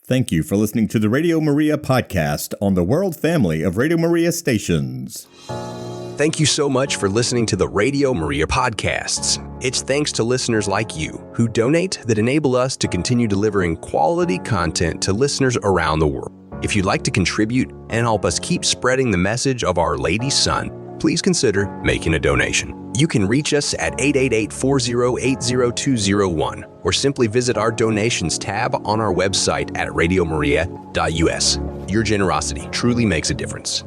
Thank you for listening to the Radio Maria podcast on the world family of Radio Maria stations. Thank you so much for listening to the Radio Maria podcasts. It's thanks to listeners like you who donate that enable us to continue delivering quality content to listeners around the world. If you'd like to contribute and help us keep spreading the message of Our Lady's Son, please consider making a donation. You can reach us at 888-40-80201 or simply visit our donations tab on our website at radiomaria.us. Your generosity truly makes a difference.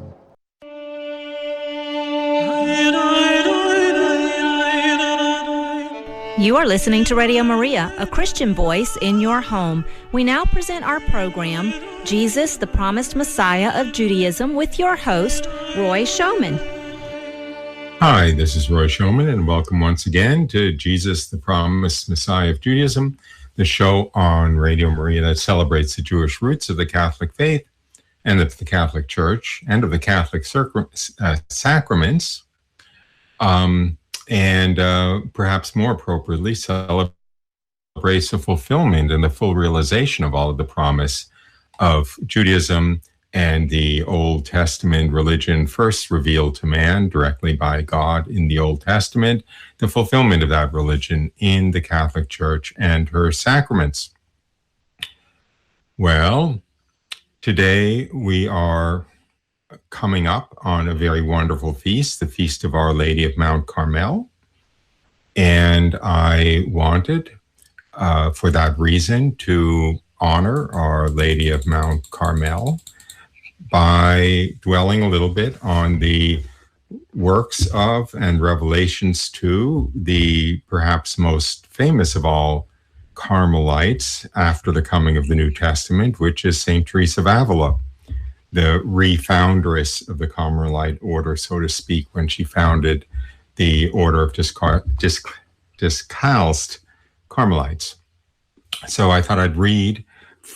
You are listening to Radio Maria, a Christian voice in your home. We now present our program, Jesus, the Promised Messiah of Judaism, with your host, Roy Schoeman. Hi, this is Roy Schoeman, and welcome once again to Jesus, the Promised Messiah of Judaism, the show on Radio Maria that celebrates the Jewish roots of the Catholic faith and of the Catholic Church and of the Catholic sacraments, and perhaps more appropriately, celebrates the fulfillment and the full realization of all of the promise of Judaism and the Old Testament religion first revealed to man directly by God in the Old Testament, the fulfillment of that religion in the Catholic Church and her sacraments. Well, today we are coming up on a very wonderful feast, the Feast of Our Lady of Mount Carmel. And I wanted, for that reason, to honor Our Lady of Mount Carmel by dwelling a little bit on the works of and revelations to the perhaps most famous of all Carmelites after the coming of the New Testament, which is St. Teresa of Avila, the refoundress of the Carmelite order, so to speak, when she founded the order of Discalced Carmelites. So I thought I'd read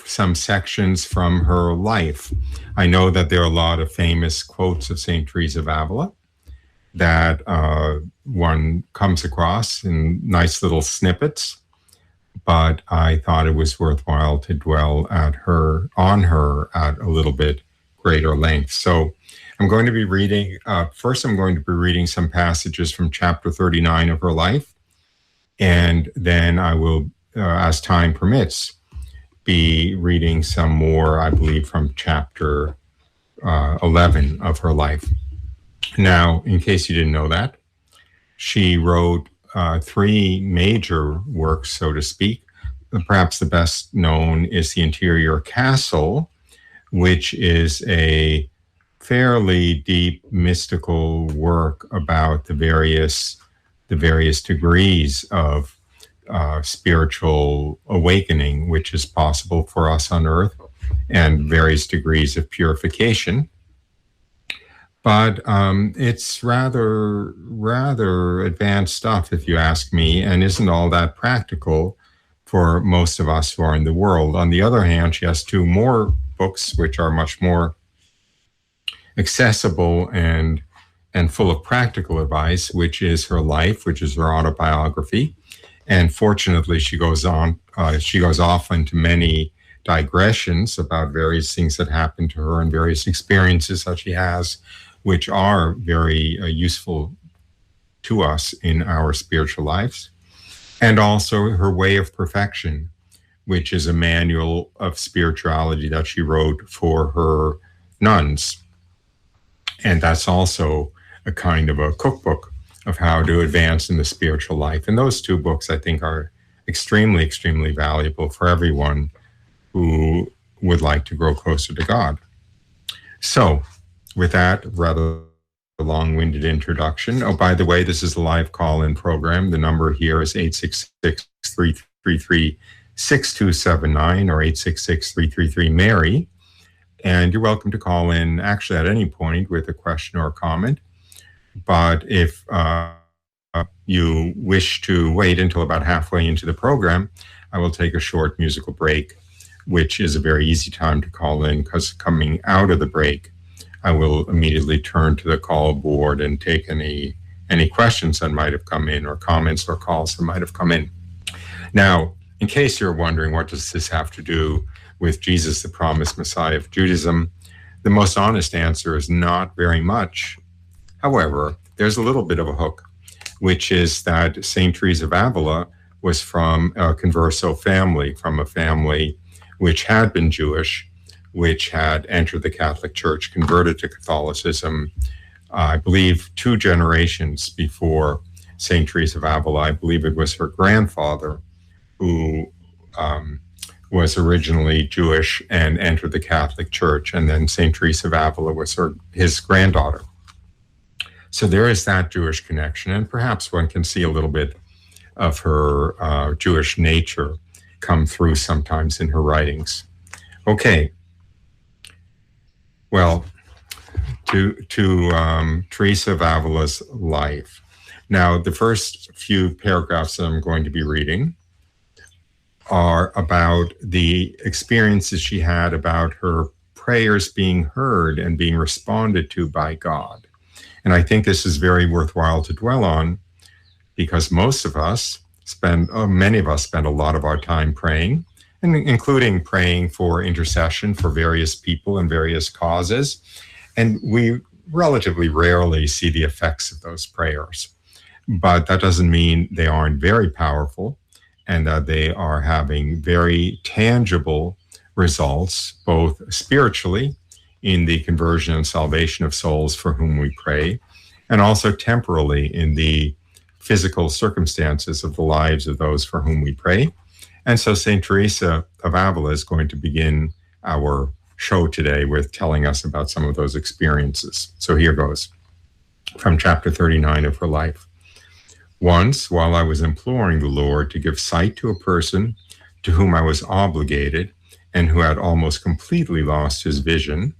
some sections from her life. I know that there are a lot of famous quotes of St. Teresa of Avila that one comes across in nice little snippets, but I thought it was worthwhile to dwell on her at a little bit greater length. So I'm going to be reading, first I'm going to be reading some passages from chapter 39 of her life, and then I will, as time permits, be reading some more, I believe, from chapter 11 of her life. Now, in case you didn't know that, she wrote three major works, so to speak. Perhaps the best known is The Interior Castle, which is a fairly deep mystical work about the various degrees of spiritual awakening, which is possible for us on earth, and various degrees of purification. But it's rather advanced stuff, if you ask me, and isn't all that practical for most of us who are in the world. On the other hand, she has two more books which are much more accessible and full of practical advice, which is her life, which is her autobiography. And fortunately, she goes off into many digressions about various things that happened to her and various experiences that she has, which are very useful to us in our spiritual lives. And also her Way of Perfection, which is a manual of spirituality that she wrote for her nuns. And that's also a kind of a cookbook of how to advance in the spiritual life. And those two books, I think, are extremely, extremely valuable for everyone who would like to grow closer to God. So, with that rather long-winded introduction, oh, by the way, this is a live call-in program. The number here is 866-333-6279 or 866-333-MARY. And you're welcome to call in actually at any point with a question or a comment. But if you wish to wait until about halfway into the program, I will take a short musical break, which is a very easy time to call in, because coming out of the break, I will immediately turn to the call board and take any questions that might have come in, or comments or calls that might have come in. Now, in case you're wondering, what does this have to do with Jesus, the promised Messiah of Judaism, the most honest answer is not very much. However, there's a little bit of a hook, which is that St. Teresa of Avila was from a converso family, from a family which had been Jewish, which had entered the Catholic Church, converted to Catholicism, I believe 2 generations before St. Teresa of Avila. I believe it was her grandfather who was originally Jewish and entered the Catholic Church, and then St. Teresa of Avila was his granddaughter. So there is that Jewish connection, and perhaps one can see a little bit of her Jewish nature come through sometimes in her writings. Okay. Well, to Teresa of Avila's life. Now, the first few paragraphs that I'm going to be reading are about the experiences she had about her prayers being heard and being responded to by God. And I think this is very worthwhile to dwell on, because many of us spend a lot of our time praying, and including praying for intercession for various people and various causes. And we relatively rarely see the effects of those prayers. But that doesn't mean they aren't very powerful and that they are having very tangible results, both spiritually in the conversion and salvation of souls for whom we pray, and also temporally in the physical circumstances of the lives of those for whom we pray. And so St. Teresa of Avila is going to begin our show today with telling us about some of those experiences. So here goes, from chapter 39 of her life. Once, while I was imploring the Lord to give sight to a person to whom I was obligated and who had almost completely lost his vision,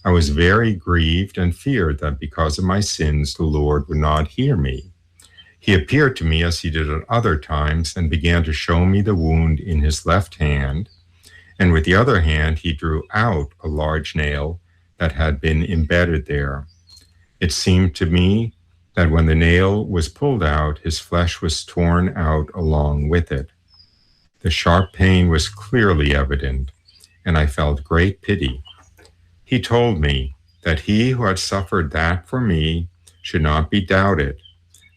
I was very grieved and feared that because of my sins, the Lord would not hear me. He appeared to me as he did at other times and began to show me the wound in his left hand, and with the other hand he drew out a large nail that had been embedded there. It seemed to me that when the nail was pulled out, his flesh was torn out along with it. The sharp pain was clearly evident, and I felt great pity. He told me that he who had suffered that for me should not be doubted,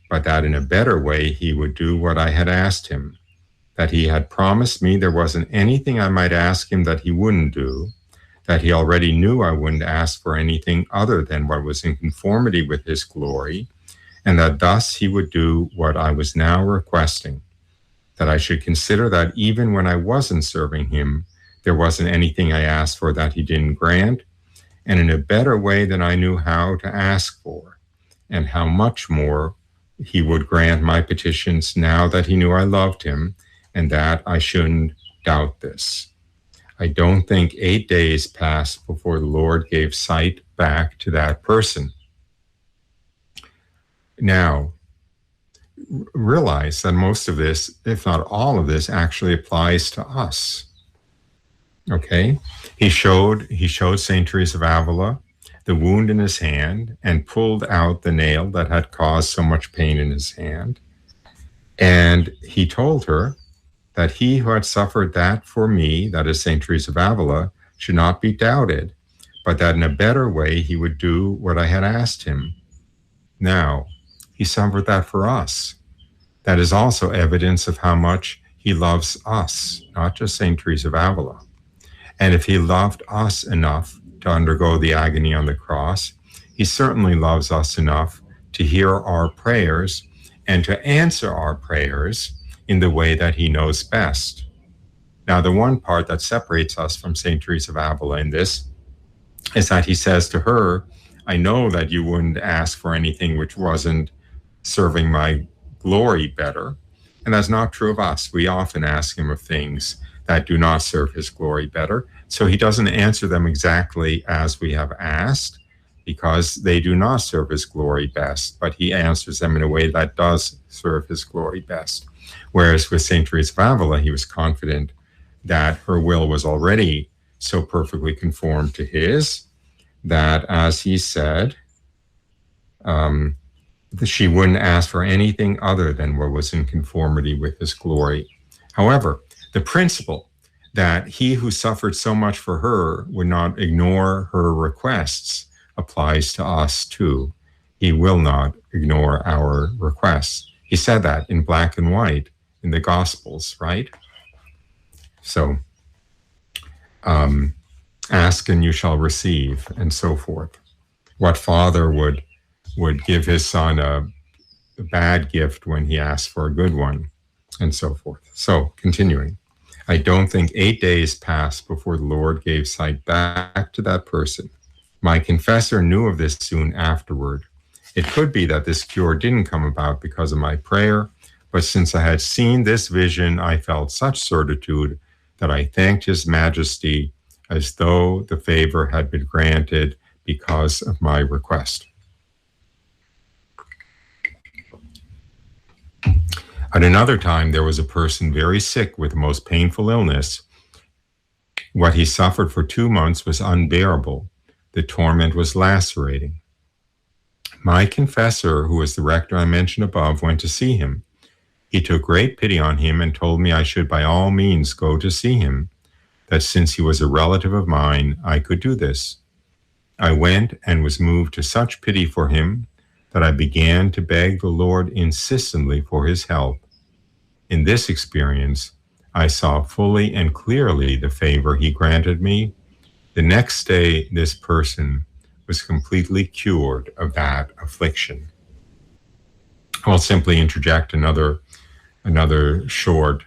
but that in a better way he would do what I had asked him, that he had promised me there wasn't anything I might ask him that he wouldn't do, that he already knew I wouldn't ask for anything other than what was in conformity with his glory, and that thus he would do what I was now requesting, that I should consider that even when I wasn't serving him, there wasn't anything I asked for that he didn't grant, and in a better way than I knew how to ask for, and how much more he would grant my petitions now that he knew I loved him, and that I shouldn't doubt this. I don't think 8 days passed before the Lord gave sight back to that person. Now, realize that most of this, if not all of this, actually applies to us. Okay? He showed St. Teresa of Avila the wound in his hand and pulled out the nail that had caused so much pain in his hand. And he told her that he who had suffered that for me, that is St. Teresa of Avila, should not be doubted, but that in a better way he would do what I had asked him. Now, he suffered that for us. That is also evidence of how much he loves us, not just St. Teresa of Avila. And if he loved us enough to undergo the agony on the cross, he certainly loves us enough to hear our prayers and to answer our prayers in the way that he knows best. Now, the one part that separates us from St. Teresa of Avila in this is that he says to her, I know that you wouldn't ask for anything which wasn't serving my glory better. And that's not true of us. We often ask him of things that do not serve his glory better. So he doesn't answer them exactly as we have asked, because they do not serve his glory best, but he answers them in a way that does serve his glory best. Whereas with St. Teresa of Avila, he was confident that her will was already so perfectly conformed to his that, as he said, she wouldn't ask for anything other than what was in conformity with his glory. However, the principle that he who suffered so much for her would not ignore her requests applies to us too. He will not ignore our requests. He said that in black and white in the Gospels, right? So, ask and you shall receive, and so forth. What father would give his son a bad gift when he asked for a good one, and so forth. So, continuing. I don't think 8 days passed before the Lord gave sight back to that person. My confessor knew of this soon afterward. It could be that this cure didn't come about because of my prayer, but since I had seen this vision, I felt such certitude that I thanked His Majesty as though the favor had been granted because of my request. At another time, there was a person very sick with the most painful illness. What he suffered for 2 months was unbearable. The torment was lacerating. My confessor, who was the rector I mentioned above, went to see him. He took great pity on him and told me I should by all means go to see him, that since he was a relative of mine, I could do this. I went and was moved to such pity for him that I began to beg the Lord insistently for his help. In this experience, I saw fully and clearly the favor he granted me. The next day, this person was completely cured of that affliction. I'll simply interject another short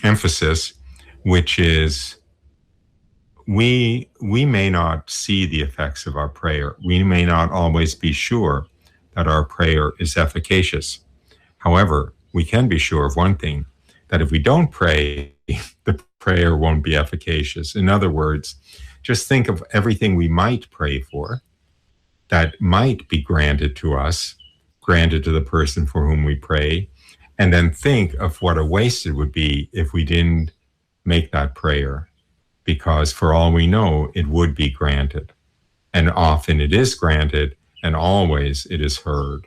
emphasis, which is we may not see the effects of our prayer. We may not always be sure that our prayer is efficacious. However, we can be sure of one thing, that if we don't pray, the prayer won't be efficacious. In other words, just think of everything we might pray for that might be granted to us, granted to the person for whom we pray, and then think of what a waste it would be if we didn't make that prayer, because for all we know, it would be granted. And often it is granted, and always it is heard.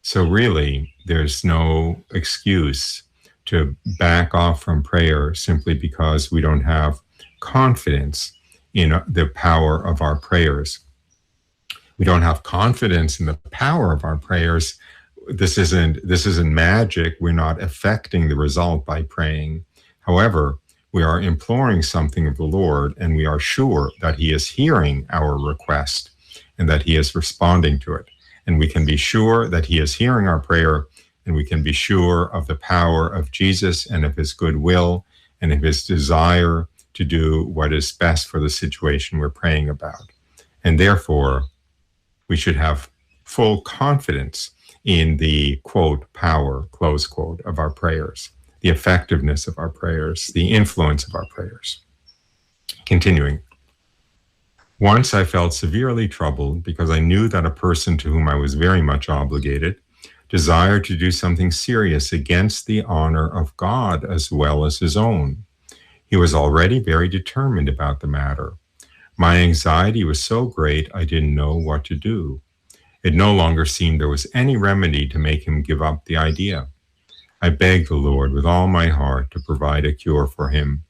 So really, there's no excuse to back off from prayer simply because we don't have confidence in the power of our prayers. We don't have confidence in the power of our prayers. This isn't magic. We're not affecting the result by praying. However, we are imploring something of the Lord, and we are sure that He is hearing our request and that He is responding to it. And we can be sure that He is hearing our prayer, and we can be sure of the power of Jesus and of His goodwill and of His desire to do what is best for the situation we're praying about. And therefore, we should have full confidence in the, quote, power, close quote, of our prayers, the effectiveness of our prayers, the influence of our prayers. Continuing. Once I felt severely troubled because I knew that a person to whom I was very much obligated desired to do something serious against the honor of God as well as his own. He was already very determined about the matter. My anxiety was so great I didn't know what to do. It no longer seemed there was any remedy to make him give up the idea. I begged the Lord with all my heart to provide a cure for him.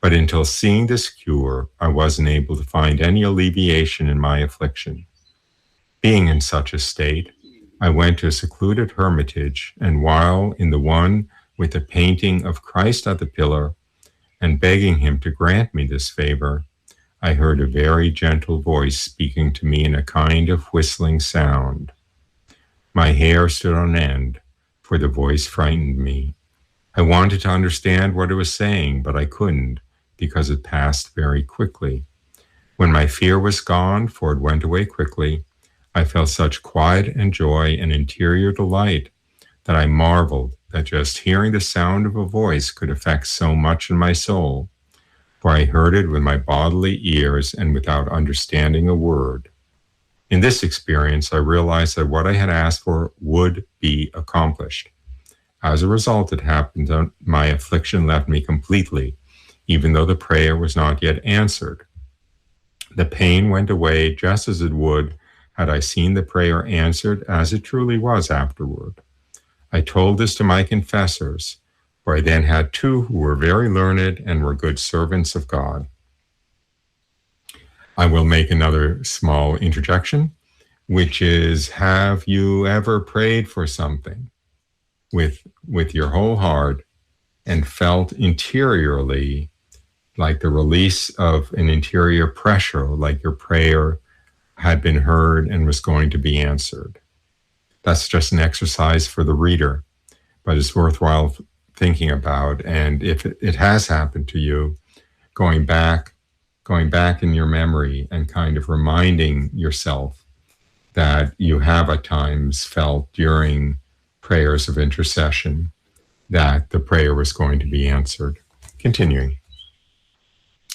But until seeing this cure, I wasn't able to find any alleviation in my affliction. Being in such a state, I went to a secluded hermitage, and while in the one with the painting of Christ at the pillar, and begging him to grant me this favor, I heard a very gentle voice speaking to me in a kind of whistling sound. My hair stood on end, for the voice frightened me. I wanted to understand what it was saying, but I couldn't, because it passed very quickly. When my fear was gone, for it went away quickly, I felt such quiet and joy and interior delight that I marveled that just hearing the sound of a voice could affect so much in my soul, for I heard it with my bodily ears and without understanding a word. In this experience, I realized that what I had asked for would be accomplished. As a result, it happened that my affliction left me completely, even though the prayer was not yet answered. The pain went away just as it would had I seen the prayer answered as it truly was afterward. I told this to my confessors, For I then had two who were very learned and were good servants of God. I will make another small interjection, which is, have you ever prayed for something with your whole heart and felt interiorly like the release of an interior pressure, like your prayer had been heard and was going to be answered? That's just an exercise for the reader, but it's worthwhile thinking about. And if it has happened to you, going back in your memory and kind of reminding yourself that you have at times felt during prayers of intercession that the prayer was going to be answered. Continuing.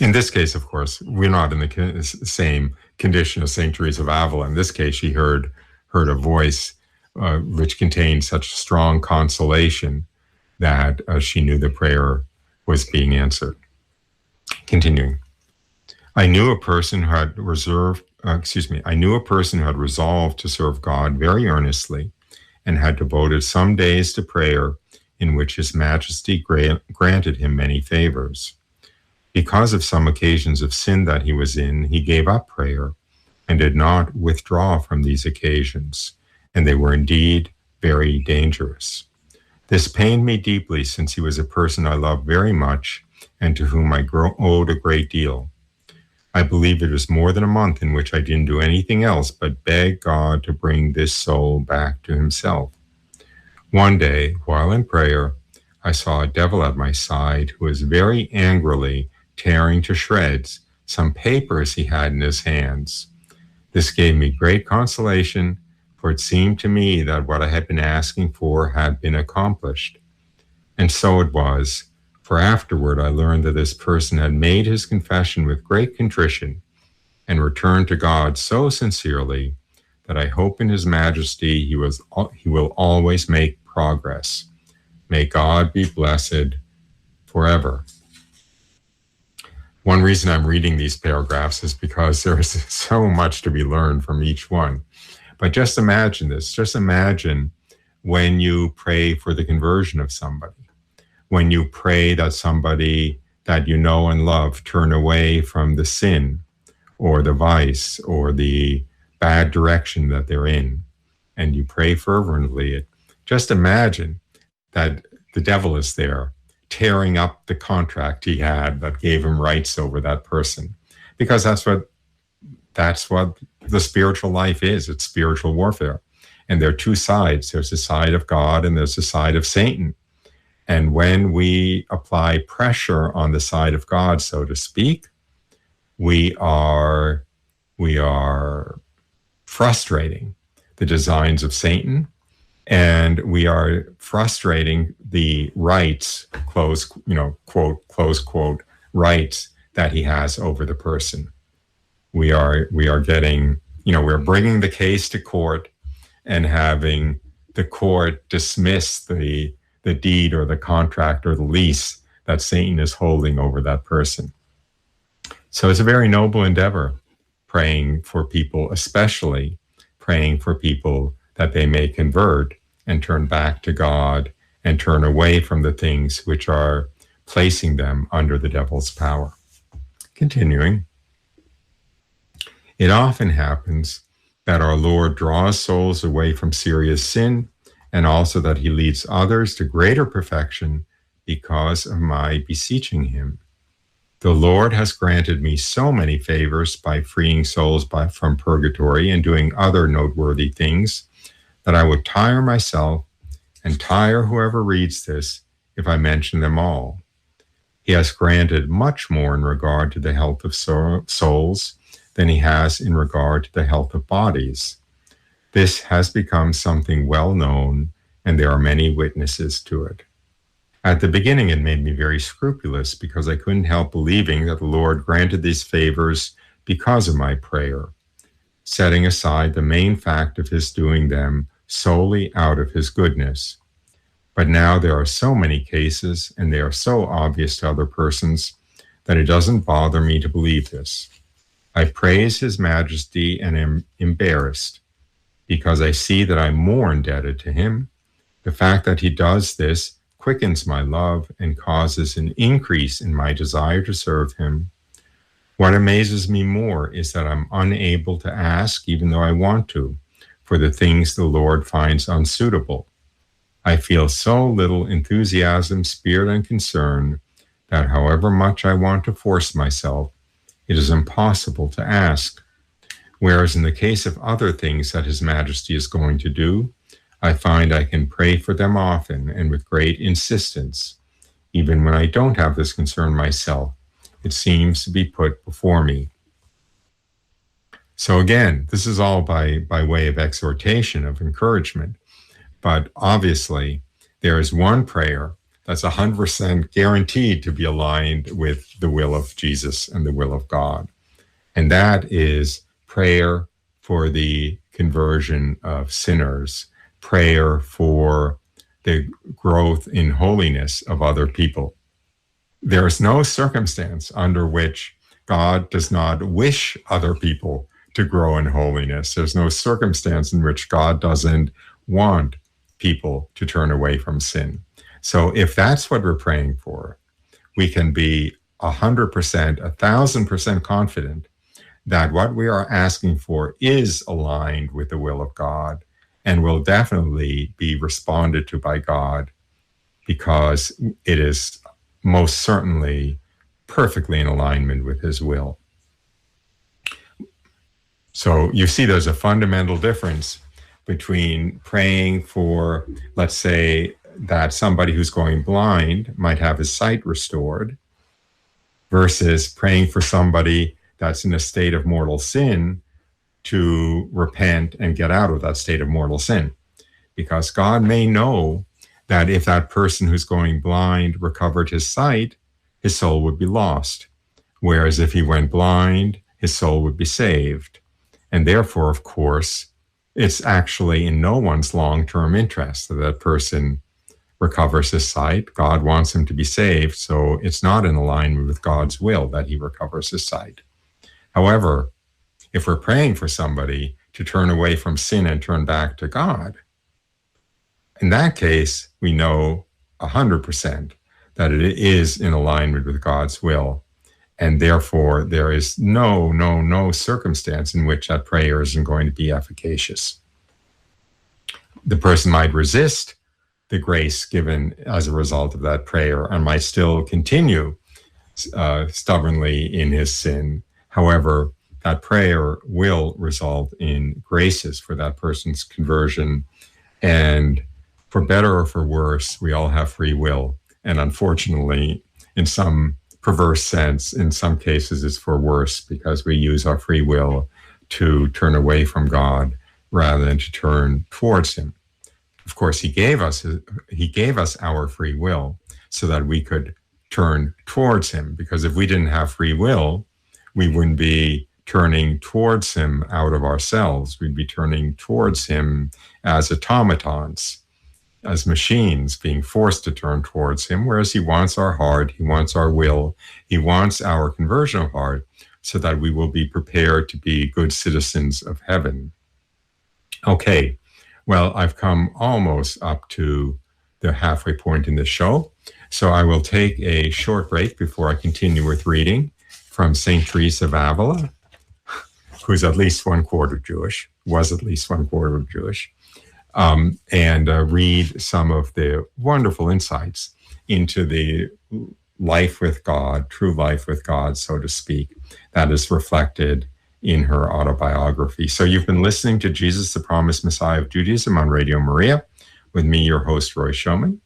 In this case, of course, we're not in the same condition as St. Teresa of Avila. In this case, she heard a voice which contained such strong consolation that she knew the prayer was being answered. Continuing. I knew a person who had resolved to serve God very earnestly and had devoted some days to prayer in which His Majesty granted him many favors. Because of some occasions of sin that he was in, he gave up prayer and did not withdraw from these occasions, and they were indeed very dangerous. This pained me deeply, since he was a person I loved very much and to whom I owed a great deal. I believe it was more than a month in which I didn't do anything else but beg God to bring this soul back to Himself. One day, while in prayer, I saw a devil at my side who was very angrily tearing to shreds some papers he had in his hands. This gave me great consolation, for it seemed to me that what I had been asking for had been accomplished. And so it was, for afterward I learned that this person had made his confession with great contrition and returned to God so sincerely that I hope in His Majesty he will always make progress. May God be blessed forever. One reason I'm reading these paragraphs is because there is so much to be learned from each one. But just imagine this. Just imagine when you pray for the conversion of somebody, when you pray that somebody that you know and love turn away from the sin or the vice or the bad direction that they're in, and you pray fervently. Just imagine that the devil is there, tearing up the contract he had that gave him rights over that person, because that's what the spiritual life is. It's spiritual warfare, and there are two sides. There's the side of God and there's the side of Satan. And when we apply pressure on the side of God, so to speak, we are frustrating the designs of Satan, and we are frustrating the rights, close quote, rights that he has over the person. We are getting, we're bringing the case to court and having the court dismiss the deed or the contract or the lease that Satan is holding over that person. So it's a very noble endeavor, praying for people, especially praying for people that they may convert and turn back to God and turn away from the things which are placing them under the devil's power. Continuing, it often happens that our Lord draws souls away from serious sin, and also that He leads others to greater perfection because of my beseeching Him. The Lord has granted me so many favors by freeing souls from purgatory and doing other noteworthy things that I would tire myself and tire whoever reads this if I mention them all. He has granted much more in regard to the health of souls than He has in regard to the health of bodies. This has become something well known, and there are many witnesses to it. At the beginning, it made me very scrupulous because I couldn't help believing that the Lord granted these favors because of my prayer, setting aside the main fact of His doing them solely out of His goodness. But now there are so many cases, and they are so obvious to other persons, that it doesn't bother me to believe this. I praise His Majesty and am embarrassed because I see that I'm more indebted to Him. The fact that He does this quickens my love and causes an increase in my desire to serve him. What amazes me more is that I'm unable to ask, even though I want to, for the things the Lord finds unsuitable. I feel so little enthusiasm, spirit, and concern that however much I want to force myself, it is impossible to ask. Whereas in the case of other things that His Majesty is going to do, I find I can pray for them often and with great insistence. Even when I don't have this concern myself, it seems to be put before me. So again, this is all by way of exhortation, of encouragement. But obviously, there is one prayer that's 100% guaranteed to be aligned with the will of Jesus and the will of God. And that is prayer for the conversion of sinners, prayer for the growth in holiness of other people. There is no circumstance under which God does not wish other people to grow in holiness. There's no circumstance in which God doesn't want people to turn away from sin. So if that's what we're praying for, we can be 100%, 1,000% confident that what we are asking for is aligned with the will of God and will definitely be responded to by God, because it is most certainly perfectly in alignment with His will. So you see there's a fundamental difference between praying for, let's say, that somebody who's going blind might have his sight restored, versus praying for somebody that's in a state of mortal sin to repent and get out of that state of mortal sin. Because God may know that if that person who's going blind recovered his sight, his soul would be lost. Whereas if he went blind, his soul would be saved. And therefore, of course, it's actually in no one's long-term interest that that person recovers his sight. God wants him to be saved, so it's not in alignment with God's will that he recovers his sight. However, if we're praying for somebody to turn away from sin and turn back to God, in that case, we know 100% that it is in alignment with God's will. And therefore, there is no circumstance in which that prayer isn't going to be efficacious. The person might resist the grace given as a result of that prayer and might still continue stubbornly in his sin. However, that prayer will result in graces for that person's conversion. And for better or for worse, we all have free will. And unfortunately, in some perverse sense, in some cases it's for worse, because we use our free will to turn away from God rather than to turn towards him. Of course, he gave us our free will so that we could turn towards him, because if we didn't have free will, we wouldn't be turning towards him out of ourselves. We'd be turning towards him as automatons, as machines being forced to turn towards him, whereas he wants our heart, he wants our will, he wants our conversion of heart, so that we will be prepared to be good citizens of heaven. Okay, well, I've come almost up to the halfway point in the show, so I will take a short break before I continue with reading from St. Teresa of Avila, who's at least one quarter Jewish, was at least one quarter Jewish, and read some of the wonderful insights into the life with God, true life with God, so to speak, that is reflected in her autobiography. So you've been listening to Jesus, the Promised Messiah of Judaism on Radio Maria, with me, your host, Roy Schoeman.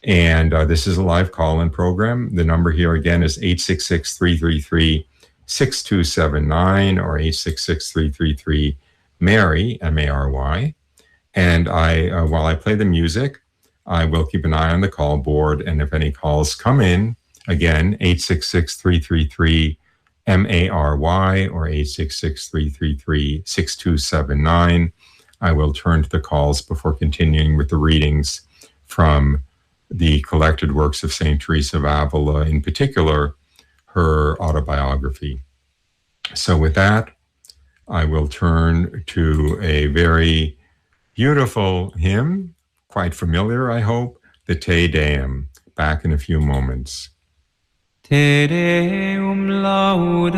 And this is a live call-in program. The number here again is 866-333-6279 or 866-333-MARY, M-A-R-Y. And while I play the music, I will keep an eye on the call board. And if any calls come in, again, 866-333-MARY or 866-333-6279, I will turn to the calls before continuing with the readings from the collected works of St. Teresa of Avila, in particular, her autobiography. So with that, I will turn to a very beautiful hymn, quite familiar, I hope, the Te Deum. Back in a few moments. Te Deum laudamus,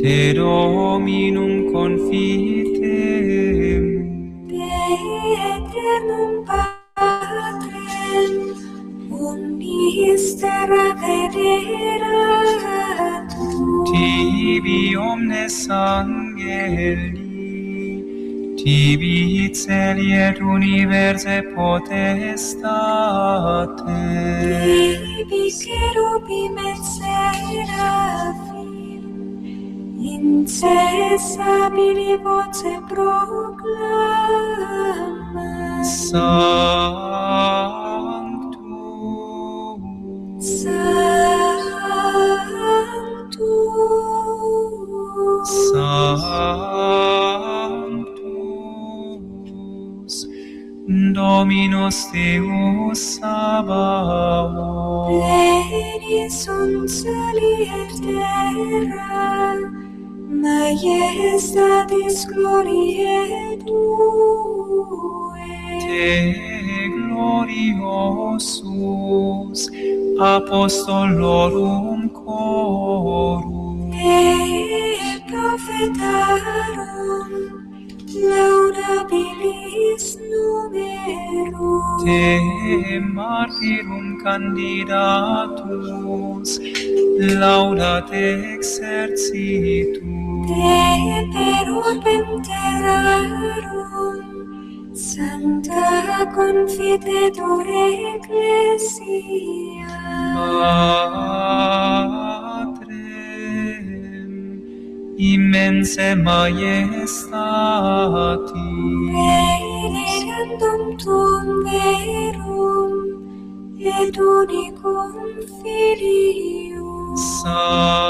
Te Dominum confitemur, Te eternum Patrem, omnis terra vederatur, Tibi omnes angeli, Tibi celi et universe potestates, Tibi cherubim et seraphim, incessabili voce proclamat, Sanctus, Sanctus, Sanctus, Dominus Deus Sabaoth, pleni sunt celi et terra, majestatis gloriae Tue. Te gloriosus apostolorum chorum, Te prophetarum laudabilis numerum, Te martyrum candidatus laudat exercitum, Te per orbem terrarum sancta confitetur ecclesia, Patrem immense majestatis, venerandum tuum verum et unicum Filium, Sanctum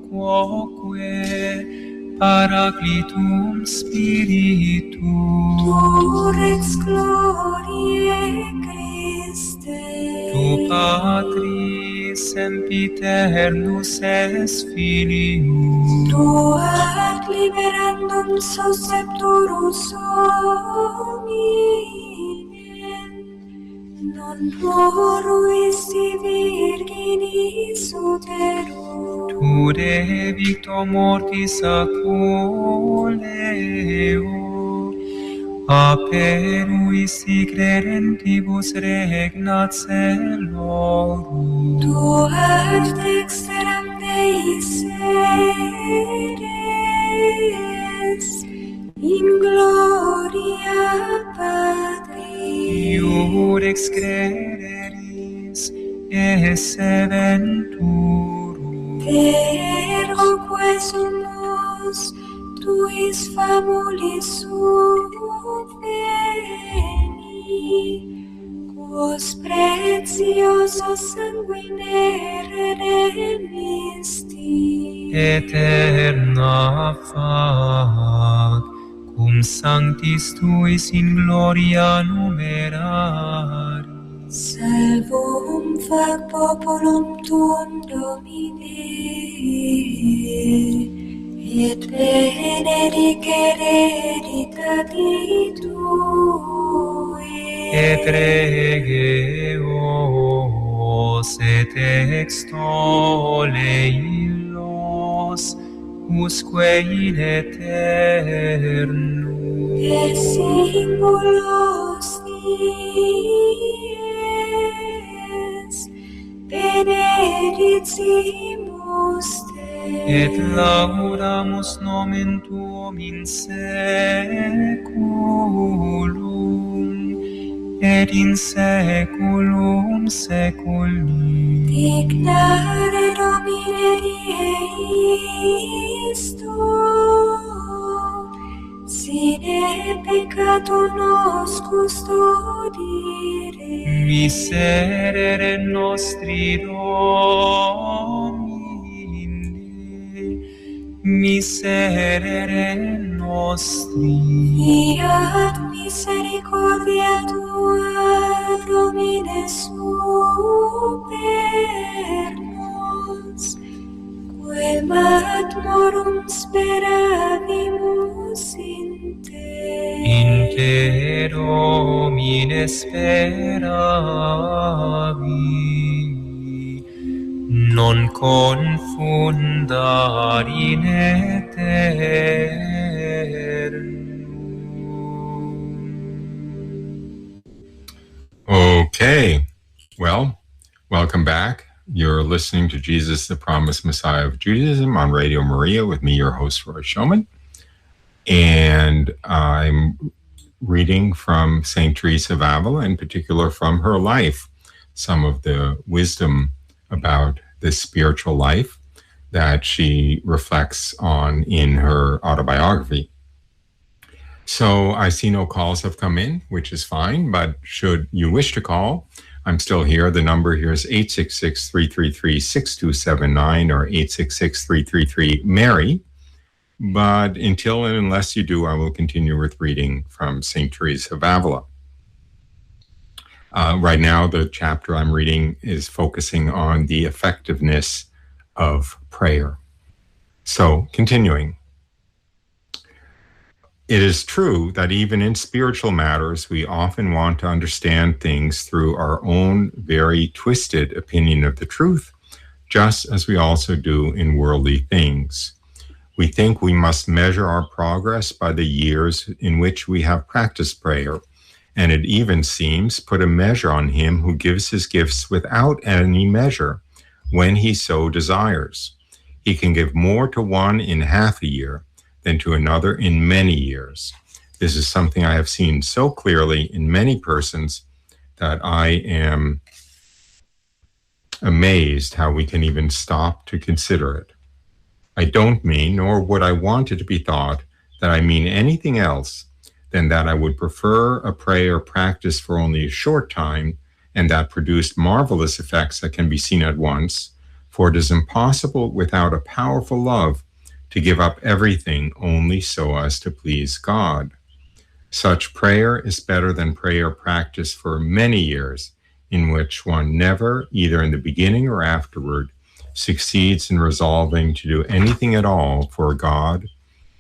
quoque Paraclitum Spiritum, Tu rex gloriae Christe, Tu Patris sempiternus es Filius, Tu art liberandum susceptorus hominem, non moruisti virginis uterum, Tu de victo mortis aculeo, aperuisti credentibus regnat celorum, Tu art dexteram Dei sedes, in gloria Patris, Iurex crederis esse venturum, ergo quae sumus tuis famulis subveni, quos preciosos sanguine redemisti, eterna fac, cum sanctis tuis in gloria numeraris, salvum fac populum tuum Domine, et benedicere hereditati Tue, et regeos et extole illos usque in aeternum, per singulos dies benedicimus Te, et laudamus nomen Tuum in saeculum, et in saeculum saeculi. dignare Domine Deisto, sine peccato nos custodire, Miserere nostri Domine, miserere nostri. fiat misericordia Tua, Domine, super nos, quem ad morum speravimus in Te Domine speravi, non confundar in eternum. Okay, well, welcome back. You're listening to Jesus, the Promised Messiah of Judaism on Radio Maria with me, your host, Roy Schoeman. And I'm reading from St. Teresa of Avila, in particular from her life, some of the wisdom about this spiritual life that she reflects on in her autobiography. So I see no calls have come in, which is fine, but should you wish to call, I'm still here. The number here is 866-333-6279 or 866-333-MARY. But until and unless you do, I will continue with reading from St. Teresa of Avila. Right now, the chapter I'm reading is focusing on the effectiveness of prayer. So, continuing. It is true that even in spiritual matters, we often want to understand things through our own very twisted opinion of the truth, just as we also do in worldly things. We think we must measure our progress by the years in which we have practiced prayer, and it even seems put a measure on him who gives his gifts without any measure when he so desires. He can give more to one in half a year than to another in many years. This is something I have seen so clearly in many persons that I am amazed how we can even stop to consider it. I don't mean, nor would I want it to be thought, that I mean anything else than that I would prefer a prayer practiced for only a short time and that produced marvelous effects that can be seen at once, for it is impossible without a powerful love to give up everything only so as to please God. Such prayer is better than prayer practiced for many years, in which one never, either in the beginning or afterward, succeeds in resolving to do anything at all for God,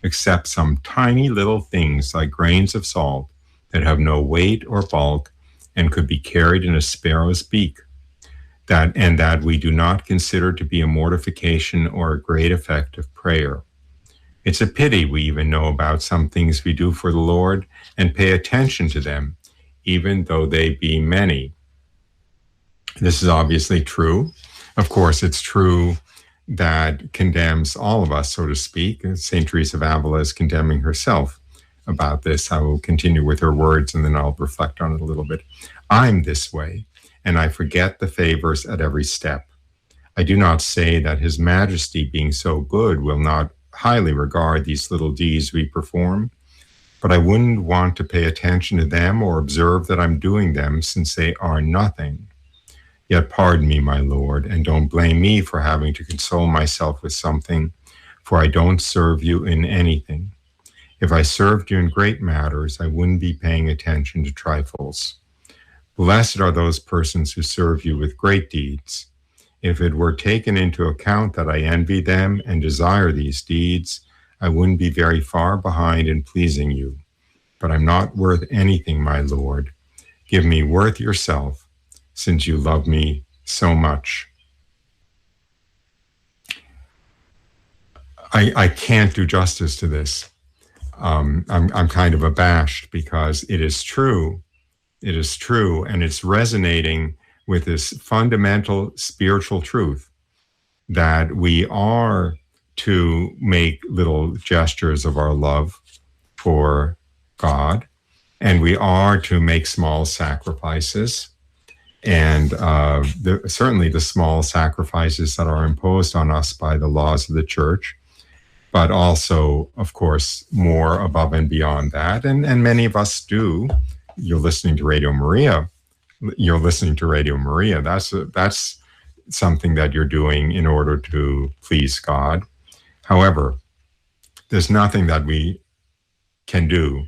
except some tiny little things like grains of salt that have no weight or bulk and could be carried in a sparrow's beak, that we do not consider to be a mortification or a great effect of prayer. It's a pity we even know about some things we do for the Lord and pay attention to them, even though they be many. This is obviously true. Of course, it's true that condemns all of us, so to speak. St. Teresa of Avila is condemning herself about this. I will continue with her words and then I'll reflect on it a little bit. I'm this way, and I forget the favors at every step. I do not say that His Majesty, being so good, will not highly regard these little deeds we perform, but I wouldn't want to pay attention to them or observe that I'm doing them, since they are nothing. Yet pardon me, my Lord, and don't blame me for having to console myself with something, for I don't serve you in anything. If I served you in great matters, I wouldn't be paying attention to trifles. Blessed are those persons who serve you with great deeds. If it were taken into account that I envy them and desire these deeds, I wouldn't be very far behind in pleasing you. But I'm not worth anything, my Lord. Give me worth yourself, since you love me so much. I can't do justice to this. I'm kind of abashed because it is true. It is true, and it's resonating with this fundamental spiritual truth that we are to make little gestures of our love for God, and we are to make small sacrifices. And certainly the small sacrifices that are imposed on us by the laws of the church, but also, of course, more above and beyond that. And many of us do. You're listening to Radio Maria. That's something that you're doing in order to please God. However, there's nothing that we can do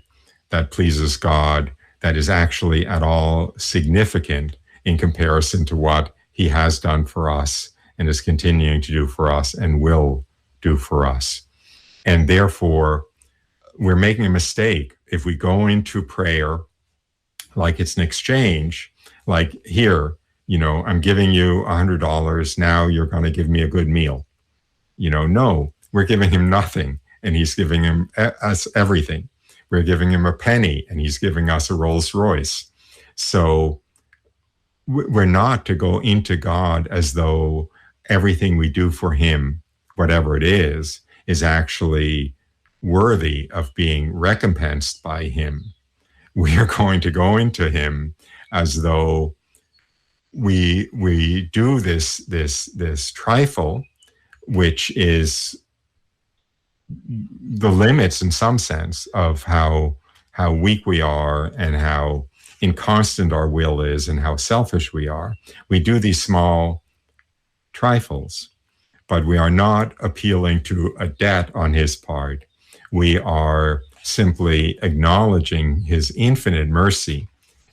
that pleases God that is actually at all significant in comparison to what He has done for us and is continuing to do for us and will do for us. And therefore, we're making a mistake if we go into prayer like it's an exchange, like here, I'm giving you $100, now you're going to give me a good meal. No, we're giving him nothing, and he's giving us everything. We're giving him a penny, and he's giving us a Rolls Royce. So we're not to go into God as though everything we do for him, whatever it is actually worthy of being recompensed by him. We are going to go into him as though we do this trifle, which is the limits in some sense of how weak we are and how inconstant our will is and how selfish we are. We do these small trifles, but we are not appealing to a debt on his part. We are simply acknowledging his infinite mercy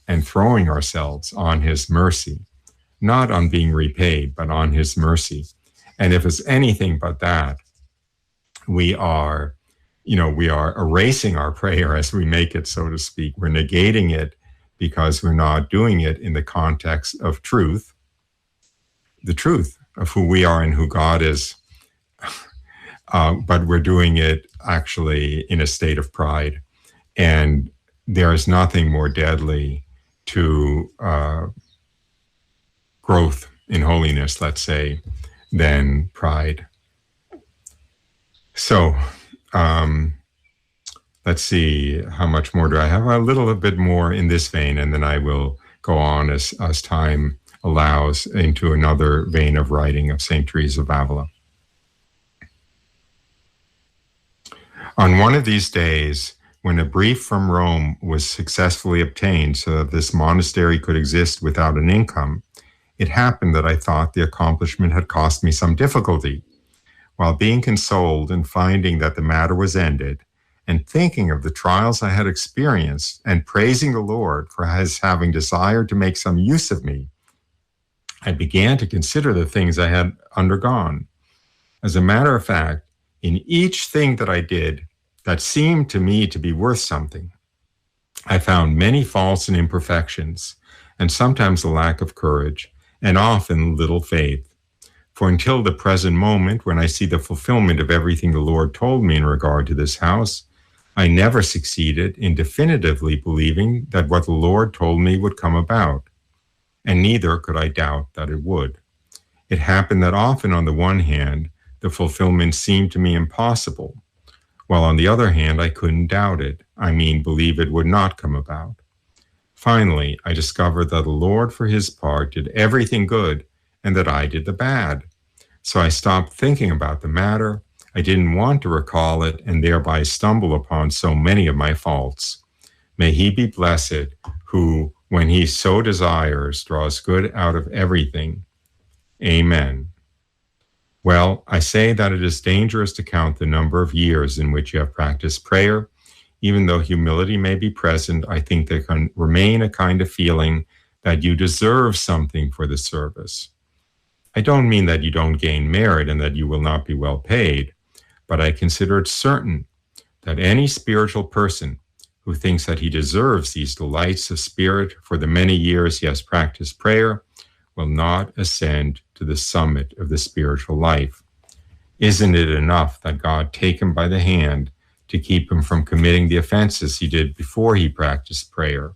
and throwing ourselves on his mercy, not on being repaid, but on his mercy. And if it's anything but that, we are erasing our prayer as we make it, so to speak. We're negating it because we're not doing it in the context of truth, the truth of who we are and who God is. But we're doing it actually in a state of pride. And there is nothing more deadly to growth in holiness, let's say, than pride. So let's see, how much more do I have? A little bit more in this vein, and then I will go on as time allows into another vein of writing of St. Teresa of Avila. On one of these days, when a brief from Rome was successfully obtained so that this monastery could exist without an income, it happened that I thought the accomplishment had cost me some difficulty. While being consoled and finding that the matter was ended, and thinking of the trials I had experienced, and praising the Lord for his having desired to make some use of me, I began to consider the things I had undergone. As a matter of fact, in each thing that I did that seemed to me to be worth something, I found many faults and imperfections, and sometimes a lack of courage, and often little faith. For until the present moment, when I see the fulfillment of everything the Lord told me in regard to this house, I never succeeded in definitively believing that what the Lord told me would come about, and neither could I doubt that it would. It happened that often, on the one hand, the fulfillment seemed to me impossible, while on the other hand, I couldn't doubt it. I mean, believe it would not come about. Finally, I discovered that the Lord, for his part, did everything good, and that I did the bad. So I stopped thinking about the matter. I didn't want to recall it and thereby stumble upon so many of my faults. May he be blessed who, when he so desires, draws good out of everything. Amen. Well, I say that it is dangerous to count the number of years in which you have practiced prayer. Even though humility may be present, I think there can remain a kind of feeling that you deserve something for the service. I don't mean that you don't gain merit and that you will not be well paid, but I consider it certain that any spiritual person who thinks that he deserves these delights of spirit for the many years he has practiced prayer will not ascend to the summit of the spiritual life. Isn't it enough that God take him by the hand to keep him from committing the offenses he did before he practiced prayer,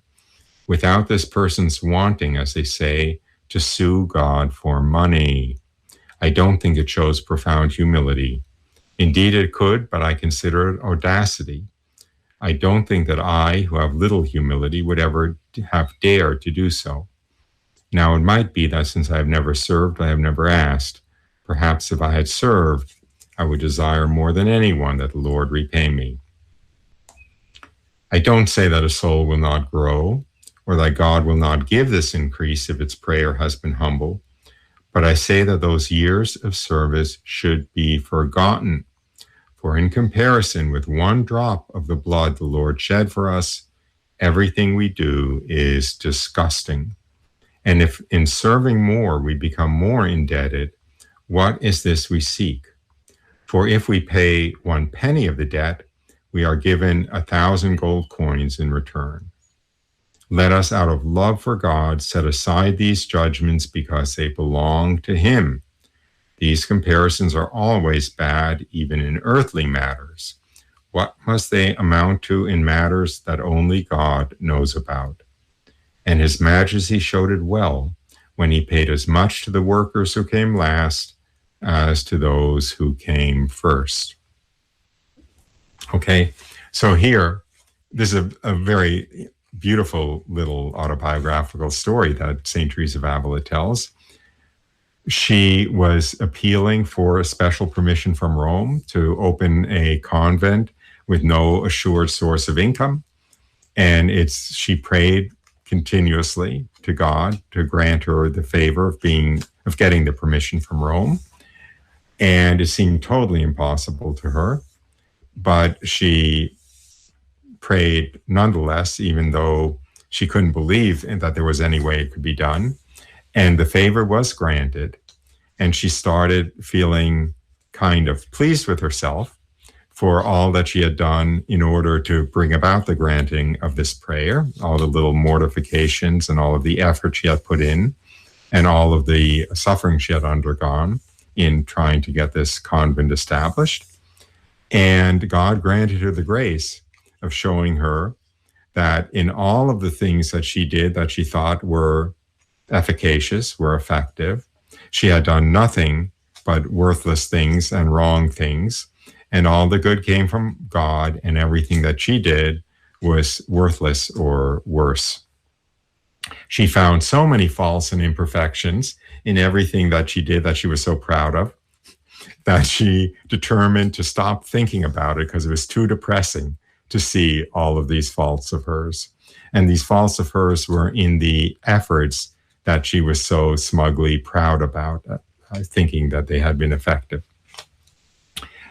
without this person's wanting, as they say, to sue God for money? I don't think it shows profound humility. Indeed, it could, but I consider it audacity. I don't think that I, who have little humility, would ever have dared to do so. Now, it might be that since I have never served, I have never asked. Perhaps if I had served, I would desire more than anyone that the Lord repay me. I don't say that a soul will not grow, or that God will not give this increase if its prayer has been humble, but I say that those years of service should be forgotten. For in comparison with one drop of the blood the Lord shed for us, everything we do is disgusting. And if in serving more we become more indebted, what is this we seek? For if we pay 1 penny of the debt, we are given 1,000 gold coins in return. Let us, out of love for God, set aside these judgments because they belong to him. These comparisons are always bad, even in earthly matters. What must they amount to in matters that only God knows about? And his majesty showed it well when he paid as much to the workers who came last as to those who came first. Okay, so here, this is a very beautiful little autobiographical story that St. Teresa of Avila tells. She was appealing for a special permission from Rome to open a convent with no assured source of income. And she prayed continuously to God to grant her the favor of getting the permission from Rome. And it seemed totally impossible to her, but she prayed nonetheless, even though she couldn't believe that there was any way it could be done. And the favor was granted, and she started feeling kind of pleased with herself for all that she had done in order to bring about the granting of this prayer, all the little mortifications and all of the effort she had put in, and all of the suffering she had undergone in trying to get this convent established. And God granted her the grace of showing her that in all of the things that she did that she thought were efficacious, were effective, she had done nothing but worthless things and wrong things, and all the good came from God, and everything that she did was worthless or worse. She found so many faults and imperfections in everything that she did that she was so proud of, that she determined to stop thinking about it because it was too depressing to see all of these faults of hers. And these faults of hers were in the efforts that she was so smugly proud about, thinking that they had been effective.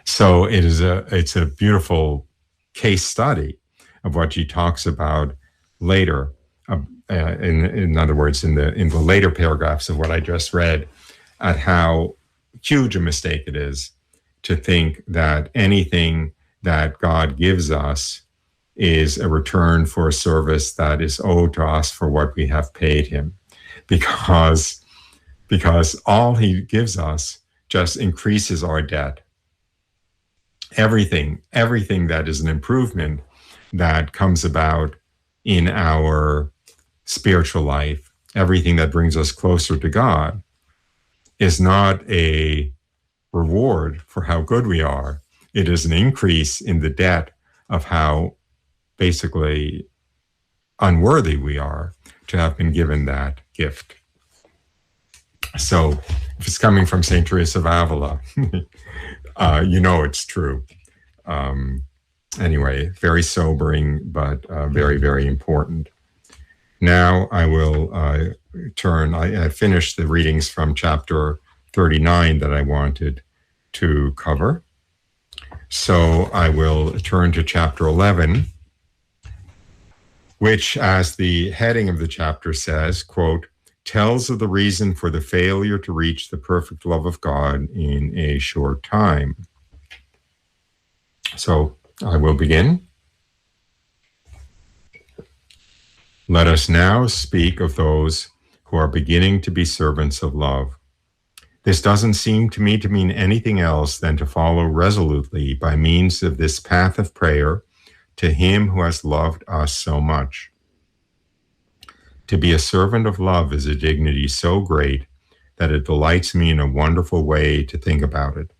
So it's a beautiful case study of what she talks about later. In other words, in the later paragraphs of what I just read, at how huge a mistake it is to think that anything that God gives us is a return for a service that is owed to us for what we have paid him, because all he gives us just increases our debt. Everything that is an improvement that comes about in our spiritual life, everything that brings us closer to God, is not a reward for how good we are. It is an increase in the debt of how basically unworthy we are to have been given that gift. So if it's coming from St. Teresa of Avila, you know it's true. Anyway, very sobering, but very, very important. Now I will I finished the readings from chapter 39 that I wanted to cover. So I will turn to chapter 11, which, as the heading of the chapter says, quote, tells of the reason for the failure to reach the perfect love of God in a short time. So I will begin. Let us now speak of those who are beginning to be servants of love. This doesn't seem to me to mean anything else than to follow resolutely by means of this path of prayer to him who has loved us so much. To be a servant of love is a dignity so great that it delights me in a wonderful way to think about it.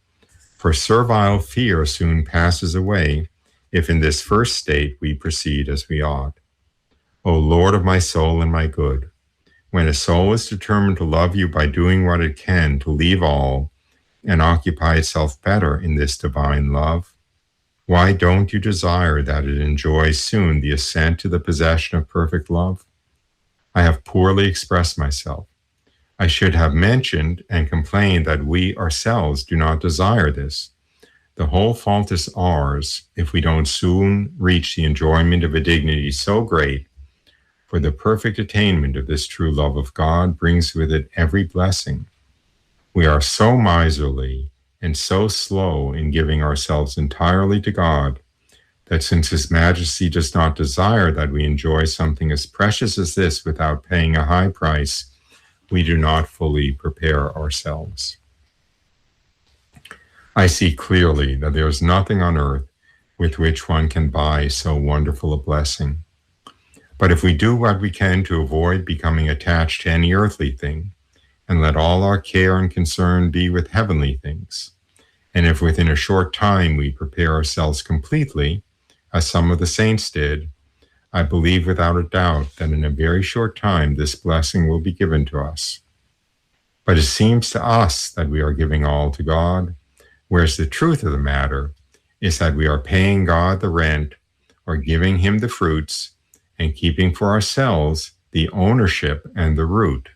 For servile fear soon passes away if in this first state we proceed as we ought. O Lord of my soul and my good, when a soul is determined to love you by doing what it can to leave all and occupy itself better in this divine love, why don't you desire that it enjoys soon the ascent to the possession of perfect love? I have poorly expressed myself. I should have mentioned and complained that we ourselves do not desire this. The whole fault is ours if we don't soon reach the enjoyment of a dignity so great, for the perfect attainment of this true love of God brings with it every blessing. We are so miserly and so slow in giving ourselves entirely to God that since His Majesty does not desire that we enjoy something as precious as this without paying a high price, we do not fully prepare ourselves. I see clearly that there is nothing on earth with which one can buy so wonderful a blessing. But if we do what we can to avoid becoming attached to any earthly thing, and let all our care and concern be with heavenly things, and if within a short time we prepare ourselves completely, as some of the saints did, I believe without a doubt that in a very short time this blessing will be given to us. But it seems to us that we are giving all to God, whereas the truth of the matter is that we are paying God the rent or giving Him the fruits and keeping for ourselves the ownership and the root.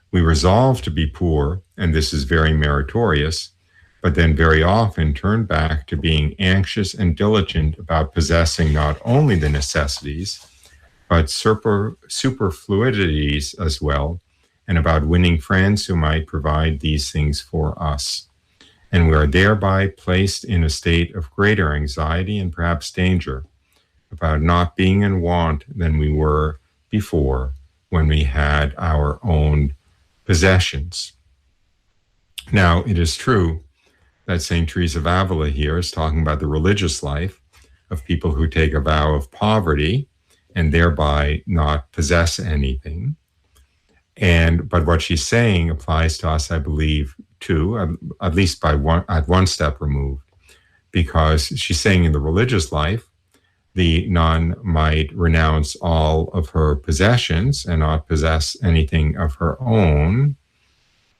We resolve to be poor, and this is very meritorious, but then very often turn back to being anxious and diligent about possessing not only the necessities, but superfluities as well, and about winning friends who might provide these things for us. And we are thereby placed in a state of greater anxiety and perhaps danger about not being in want than we were before when we had our own possessions. Now, it is true that St. Teresa of Avila here is talking about the religious life of people who take a vow of poverty and thereby not possess anything. But what she's saying applies to us, I believe, too, at least at one step removed, because she's saying in the religious life, the nun might renounce all of her possessions and not possess anything of her own,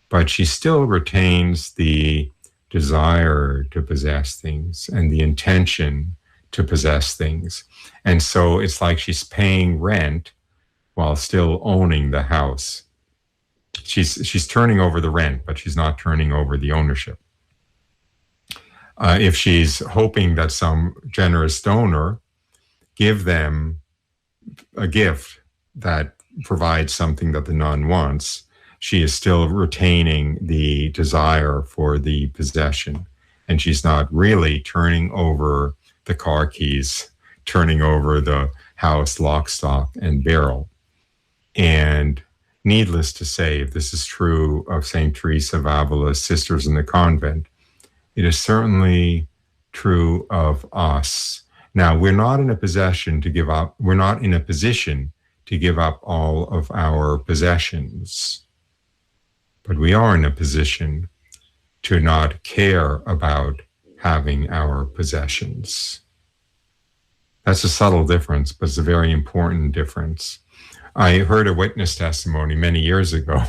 but she still retains the desire to possess things and the intention to possess things. And so it's like she's paying rent while still owning the house. She's turning over the rent, but she's not turning over the ownership. If she's hoping that some generous donor give them a gift that provides something that the nun wants, she is still retaining the desire for the possession. And she's not really turning over the car keys, turning over the house lock, stock, and barrel. And needless to say, if this is true of St. Teresa of Avila's sisters in the convent, it is certainly true of us. Now, we're not in a position to give up all of our possessions, but we are in a position to not care about having our possessions. That's a subtle difference, but it's a very important difference. I heard a witness testimony many years ago.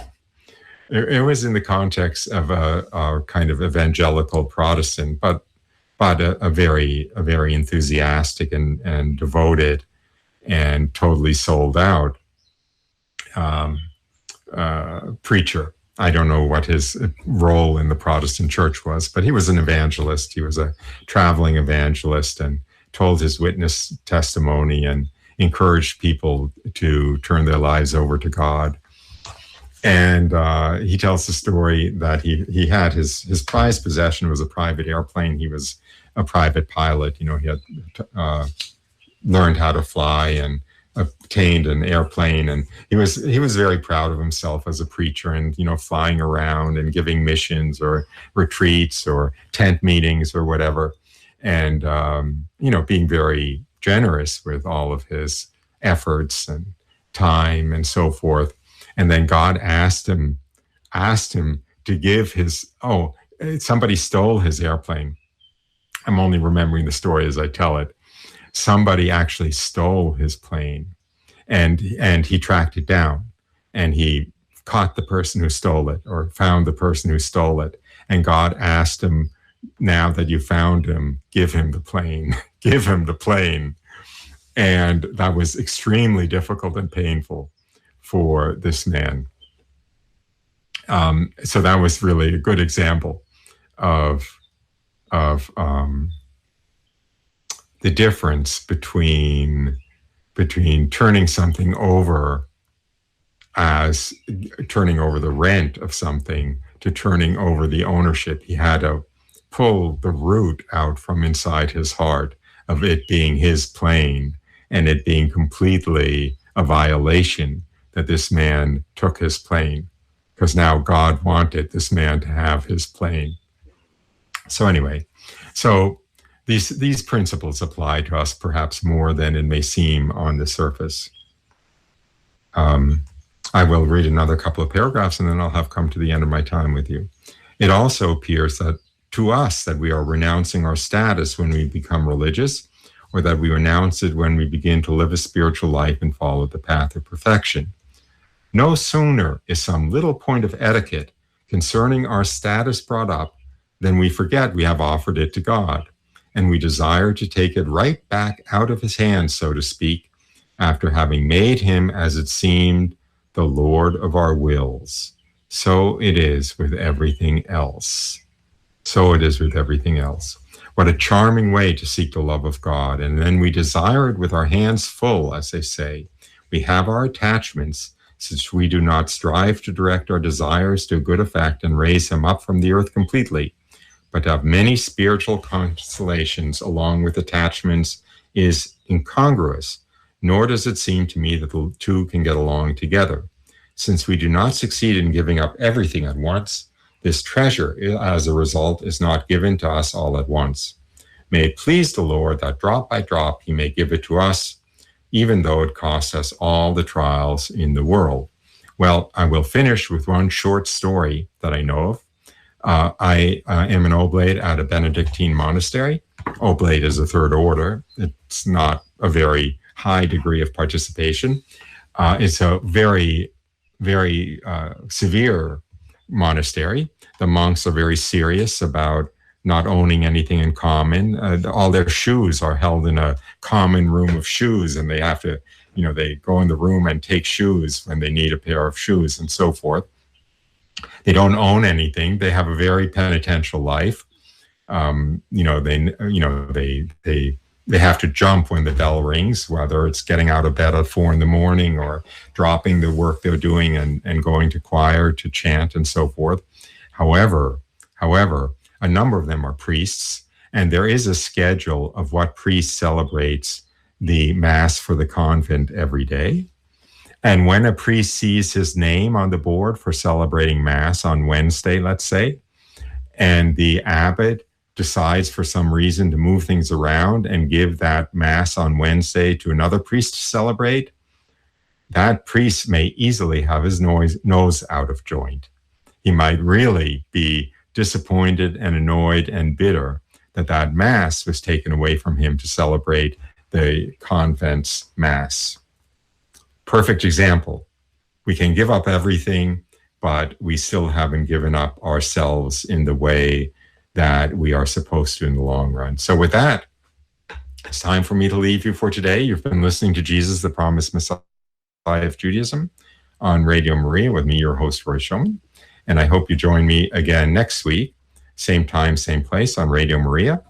It was in the context of a kind of evangelical Protestant, but a very enthusiastic and devoted and totally sold out preacher. I don't know what his role in the Protestant church was, but he was an evangelist. He was a traveling evangelist and told his witness testimony and encouraged people to turn their lives over to God. And he tells the story that he had his prized possession was a private airplane. He was a private pilot. He had learned how to fly and obtained an airplane, and he was very proud of himself as a preacher, and flying around and giving missions or retreats or tent meetings or whatever, and being very generous with all of his efforts and time and so forth. And then God asked him to give somebody stole his airplane. I'm only remembering the story as I tell it. Somebody actually stole his plane, and he tracked it down, and he caught the person who stole it, or found the person who stole it. And God asked him, now that you found him, give him the plane, give him the plane. And that was extremely difficult and painful for this man. So that was really a good example of the difference between turning something over as turning over the rent of something to turning over the ownership. He had to pull the root out from inside his heart of it being his plane and it being completely a violation that this man took his plane, because now God wanted this man to have his plane. So anyway, so these principles apply to us perhaps more than it may seem on the surface. I will read another couple of paragraphs and then I'll have come to the end of my time with you. It also appears that to us that we are renouncing our status when we become religious, or that we renounce it when we begin to live a spiritual life and follow the path of perfection. No sooner is some little point of etiquette concerning our status brought up than we forget we have offered it to God, and we desire to take it right back out of his hands, so to speak, after having made him, as it seemed, the Lord of our wills. So it is with everything else. So it is with everything else. What a charming way to seek the love of God. And then we desire it with our hands full, as they say. We have our attachments, since we do not strive to direct our desires to good effect and raise him up from the earth completely, but to have many spiritual consolations along with attachments is incongruous, nor does it seem to me that the two can get along together. Since we do not succeed in giving up everything at once, this treasure, as a result, is not given to us all at once. May it please the Lord that drop by drop he may give it to us, even though it costs us all the trials in the world. Well, I will finish with one short story that I know of. I am an oblate at a Benedictine monastery. Oblate is a third order. It's not a very high degree of participation. It's a very, very severe monastery. The monks are very serious about not owning anything in common. All their shoes are held in a common room of shoes, and they have to, they go in the room and take shoes when they need a pair of shoes and so forth. They don't own anything. They have a very penitential life. They have to jump when the bell rings, whether it's getting out of bed at 4 a.m. or dropping the work they're doing and going to choir to chant and so forth. However, a number of them are priests, and there is a schedule of what priest celebrates the Mass for the convent every day. And when a priest sees his name on the board for celebrating Mass on Wednesday, let's say, and the abbot decides for some reason to move things around and give that Mass on Wednesday to another priest to celebrate, that priest may easily have his nose out of joint. He might really be disappointed and annoyed and bitter that Mass was taken away from him to celebrate the convent's Mass. Perfect example. We can give up everything, but we still haven't given up ourselves in the way that we are supposed to in the long run. So with that, it's time for me to leave you for today. You've been listening to Jesus, the Promised Messiah of Judaism on Radio Maria with me, your host, Roy Schoeman. And I hope you join me again next week, same time, same place on Radio Maria.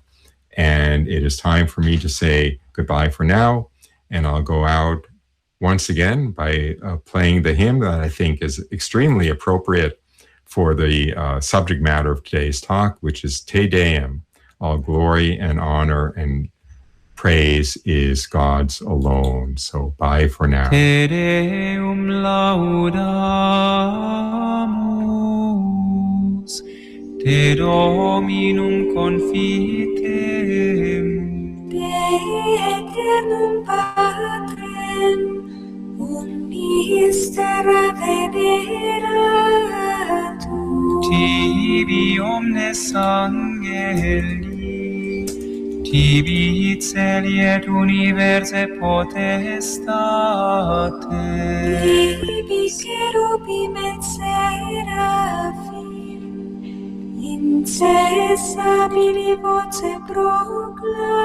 And it is time for me to say goodbye for now. And I'll go out once again by playing the hymn that I think is extremely appropriate for the subject matter of today's talk, which is Te Deum. All glory and honor and praise is God's alone. So bye for now. Te Deum laudamus, Te Dominum confitemus, Dei eternum Patrem, omnis terra veneratum, Tibi omnes angeli, Tibi celi et universe potestate, Tibi cherubim et seraphim, incessabili voce proclama,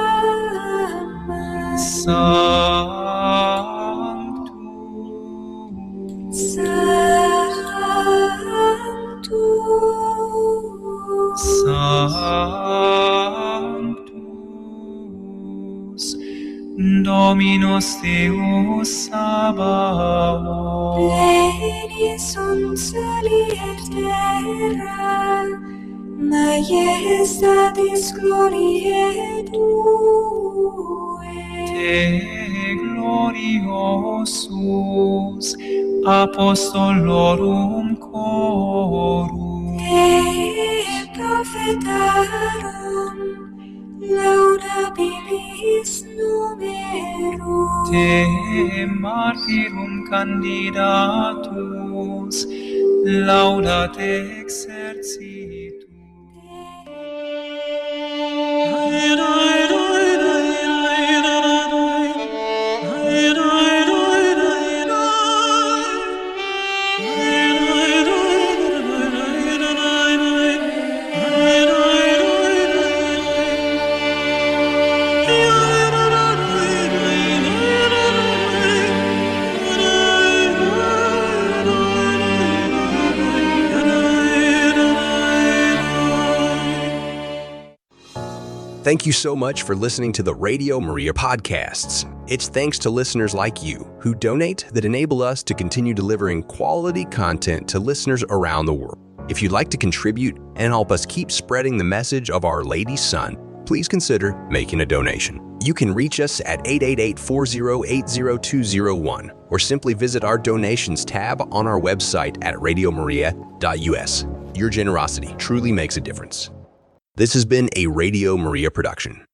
Sanctus, Sanctus, Sanctus, Dominus Deus Sabaoth, Pleni sunt celi et terra, Majestatis gloriae Tua. Te gloriosus apostolorum chorum, Te prophetarum laudabilis numerum, Te martyrum candidatus laudat exercitum. Thank you so much for listening to the Radio Maria podcasts. It's thanks to listeners like you who donate that enable us to continue delivering quality content to listeners around the world. If you'd like to contribute and help us keep spreading the message of Our Lady's Son, please consider making a donation. You can reach us at 888-408-0201 or simply visit our donations tab on our website at radiomaria.us. Your generosity truly makes a difference. This has been a Radio Maria production.